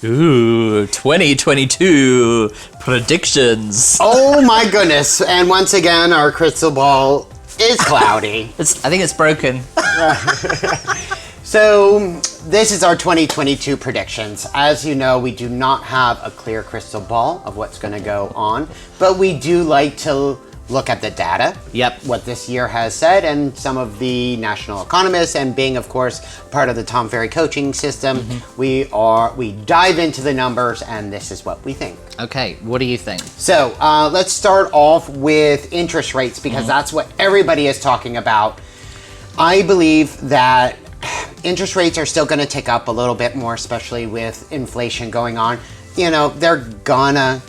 Ooh, 2022 predictions. Oh my goodness. And once again, our crystal ball is cloudy. I think it's broken. So this is our 2022 predictions. As you know, we do not have a clear crystal ball of what's going to go on, but we do like to look at the data. Yep. What this year has said, and some of the national economists, and being, of course, part of the Tom Ferry coaching system, we dive into the numbers, and this is what we think. Okay, what do you think? So let's start off with interest rates, because that's what everybody is talking about. I believe that interest rates are still going to tick up a little bit more, especially with inflation going on. You know, they're gonna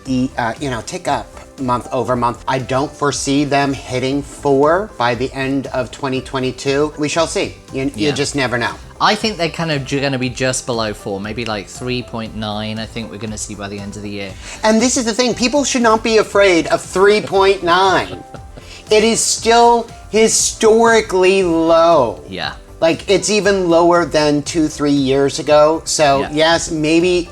tick up month over month. I don't foresee them hitting 4 by the end of 2022. We shall see. You just never know. I think they're kind of going to be just below 4, maybe like 3.9. I think we're going to see by the end of the year. And this is the thing, people should not be afraid of 3.9. It is still historically low. Yeah. Like, it's even lower than 2-3 years ago. So yes, maybe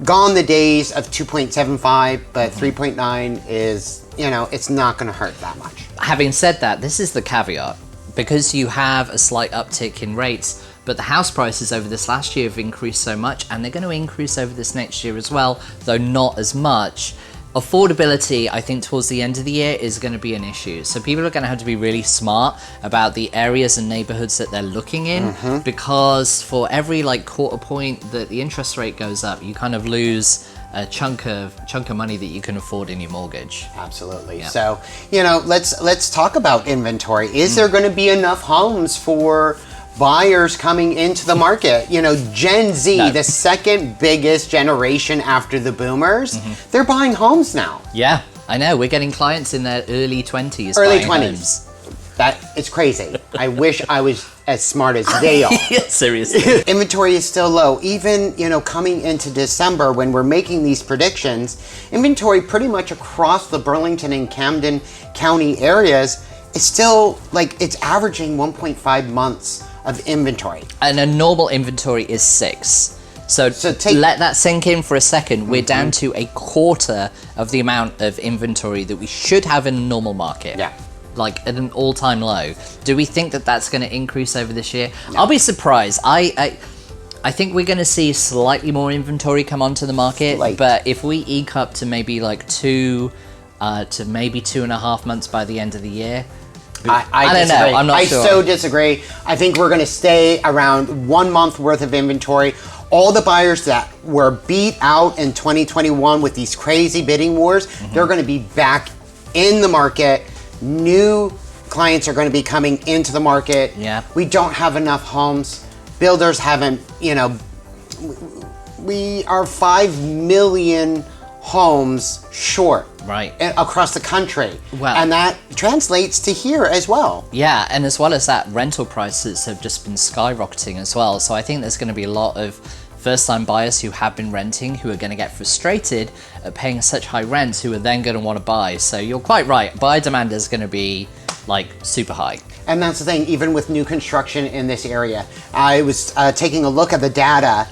gone the days of 2.75, but 3.9 is, it's not going to hurt that much. Having said that, this is the caveat. Because you have a slight uptick in rates, but the house prices over this last year have increased so much, and they're going to increase over this next year as well, though not as much. Affordability, I think, towards the end of the year is going to be an issue. So people are going to have to be really smart about the areas and neighborhoods that they're looking in, because for every quarter point that the interest rate goes up, you kind of lose a chunk of money that you can afford in your mortgage. Absolutely. Yeah. So, let's talk about inventory. Is there going to be enough homes for buyers coming into the market? Gen Z, the second biggest generation after the boomers, they're buying homes now. Yeah, I know. We're getting clients in their early 20s. Early 20s. It's crazy. I wish I was as smart as they are. Yeah, seriously. Inventory is still low. Even, coming into December when we're making these predictions, inventory pretty much across the Burlington and Camden County areas is still, it's averaging 1.5 months of inventory. And a normal inventory is 6. So let that sink in for a second. We're down to a quarter of the amount of inventory that we should have in a normal market. Yeah. At an all-time low. Do we think that that's going to increase over this year? No. I'll be surprised. I think we're going to see slightly more inventory come onto the market, but if we eke up to maybe 2 to maybe 2.5 months by the end of the year, I don't know. I'm not sure. I so disagree. I think we're going to stay around 1 month worth of inventory. All the buyers that were beat out in 2021 with these crazy bidding wars, they're going to be back in the market. New clients are going to be coming into the market. Yeah. We don't have enough homes. Builders haven't, we are 5 million homes short. Right. Across the country. Wow. And that translates to here as well. Yeah, and as well as that, rental prices have just been skyrocketing as well. So I think there's going to be a lot of first-time buyers who have been renting who are going to get frustrated at paying such high rents, who are then going to want to buy. So you're quite right. Buyer demand is going to be super high. And that's the thing, even with new construction in this area. I was taking a look at the data.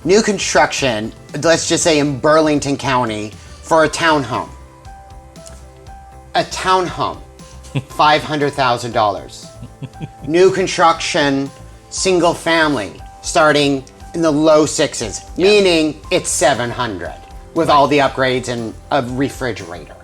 New construction, let's just say in Burlington County, for a townhome. A townhome, $500,000. New construction, single family, starting in the low 6s, meaning it's 700 with all the upgrades and a refrigerator.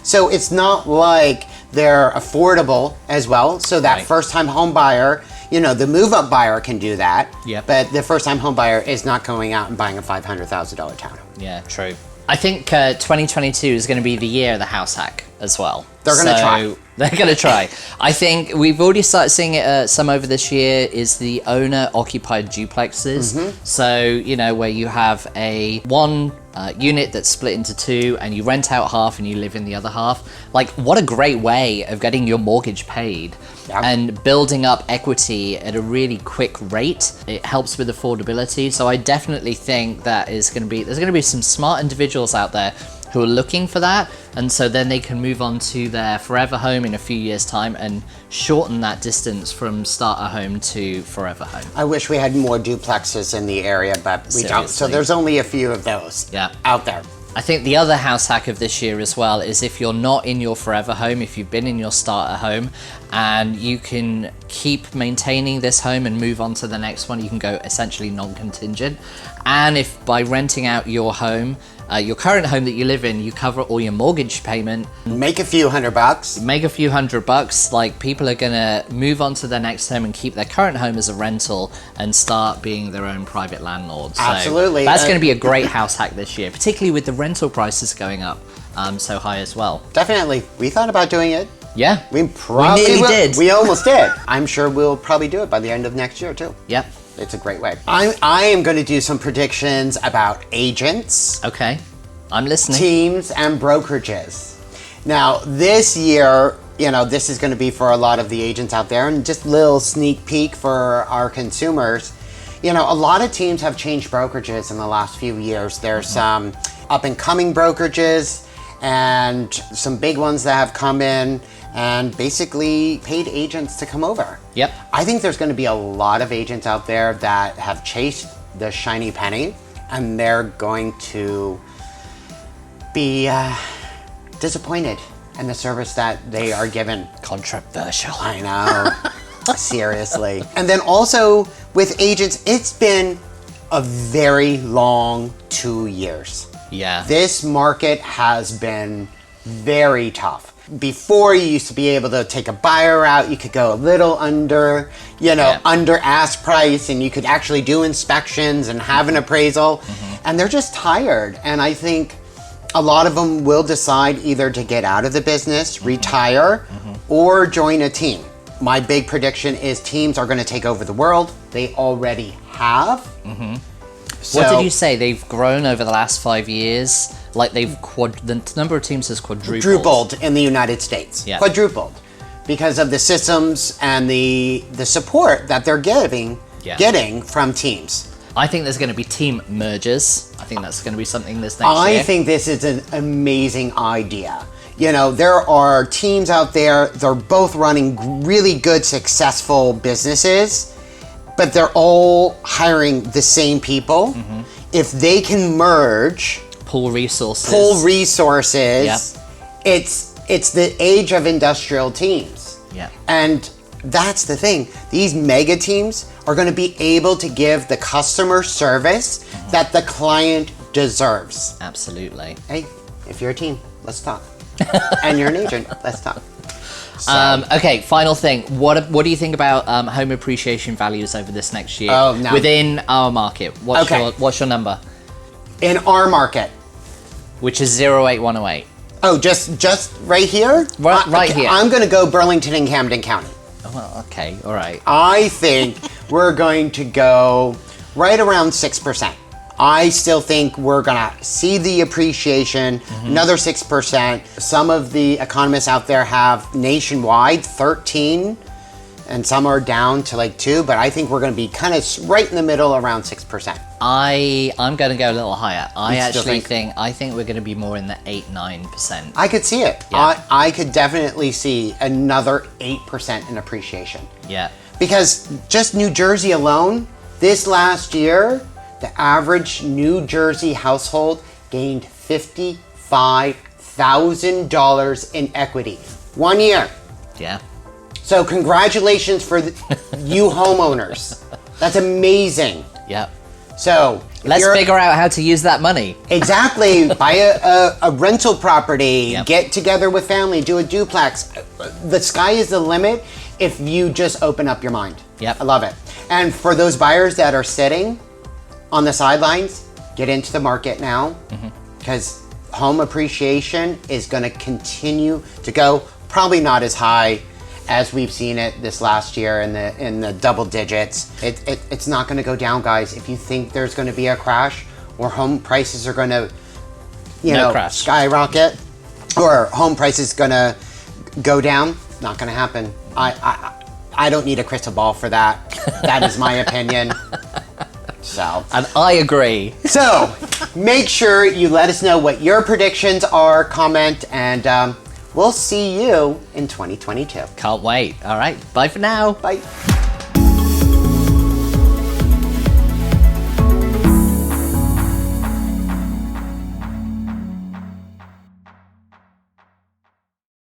So it's not like they're affordable as well. So that first-time home buyer, the move-up buyer can do that. But the first-time home buyer is not going out and buying a $500,000 townhome. Yeah, true. I think 2022 is going to be the year of the house hack as well. They're going to try. They're going to try. I think we've already started seeing it some over this year, is the owner-occupied duplexes. So, where you have one unit that's split into 2 and you rent out half and you live in the other half. What a great way of getting your mortgage paid and building up equity at a really quick rate. It helps with affordability. So I definitely think that there's going to be some smart individuals out there who are looking for that, and so then they can move on to their forever home in a few years' time and shorten that distance from starter home to forever home. I wish we had more duplexes in the area, but we don't. So there's only a few of those out there. I think the other house hack of this year as well is if you're not in your forever home, if you've been in your starter home and you can keep maintaining this home and move on to the next one, you can go essentially non-contingent. And if by renting out your home, your current home that you live in, you cover all your mortgage payment. Make a few $100. Make a few $100. Like, people are gonna move on to their next home and keep their current home as a rental and start being their own private landlords. So absolutely. That's gonna be a great house hack this year, particularly with the rental prices going up so high as well. Definitely. We thought about doing it. Yeah. We probably nearly did. We almost did. I'm sure we'll probably do it by the end of next year too. Yep. It's a great way. I am going to do some predictions about agents. Okay. I'm listening. Teams and brokerages. Now, this year, this is going to be for a lot of the agents out there, and just a little sneak peek for our consumers. A lot of teams have changed brokerages in the last few years. There's some up and coming brokerages and some big ones that have come in and basically paid agents to come over. Yep. I think there's going to be a lot of agents out there that have chased the shiny penny, and they're going to be disappointed in the service that they are given. Controversial. I know. Seriously. And then also with agents, it's been a very long 2 years. Yeah. This market has been very tough. Before, you used to be able to take a buyer out, you could go a little under, under ask price, and you could actually do inspections and have an appraisal. And they're just tired. And I think a lot of them will decide either to get out of the business, retire, or join a team. My big prediction is teams are going to take over the world. They already have. So, what did you say? They've grown over the last 5 years? Like, the number of teams has quadrupled. Quadrupled in the United States. Yeah. Quadrupled. Because of the systems and the support that they're getting from teams. I think there's going to be team mergers. I think that's going to be something this next year. I think this is an amazing idea. There are teams out there, they're both running really good, successful businesses, but they're all hiring the same people. If they can merge, pull resources, yep. It's the age of industrial teams. Yeah. And that's the thing. These mega teams are going to be able to give the customer service that the client deserves. Absolutely. Hey, if you're a team, let's talk. And you're an agent, let's talk. So. Okay, final thing. What do you think about home appreciation values over this next year within our market? What's your number? In our market, which is 08108. Oh, just right here? Right here. I'm going to go Burlington and Camden County. Oh, well, okay, all right. I think we're going to go right around 6%. I still think we're going to see the appreciation, another 6%. Some of the economists out there have nationwide 13, and some are down to like 2, but I think we're going to be kind of right in the middle, around 6%. I'm going to go a little higher. I think we're going to be more in the 8-9%. I could see it. Yeah. I could definitely see another 8% in appreciation. Yeah. Because just New Jersey alone, this last year, the average New Jersey household gained $55,000 in equity 1 year. Yeah. So congratulations for you homeowners. That's amazing. Yep. So let's figure out how to use that money. Exactly. Buy a rental property, Yep. Get together with family, do a duplex. The sky is the limit if you just open up your mind. Yep. I love it. And for those buyers that are sitting on the sidelines, get into the market now, because home appreciation is going to continue to go, probably not as high as we've seen it this last year in the double digits. It's not going to go down, guys. If you think there's going to be a crash or home prices are going to, skyrocket, or home prices going to go down, not going to happen. I don't need a crystal ball for that. That is my opinion. So, And I agree. so make sure you let us know what your predictions are, comment, and we'll see you in 2022. Can't wait. All right. Bye for now. Bye.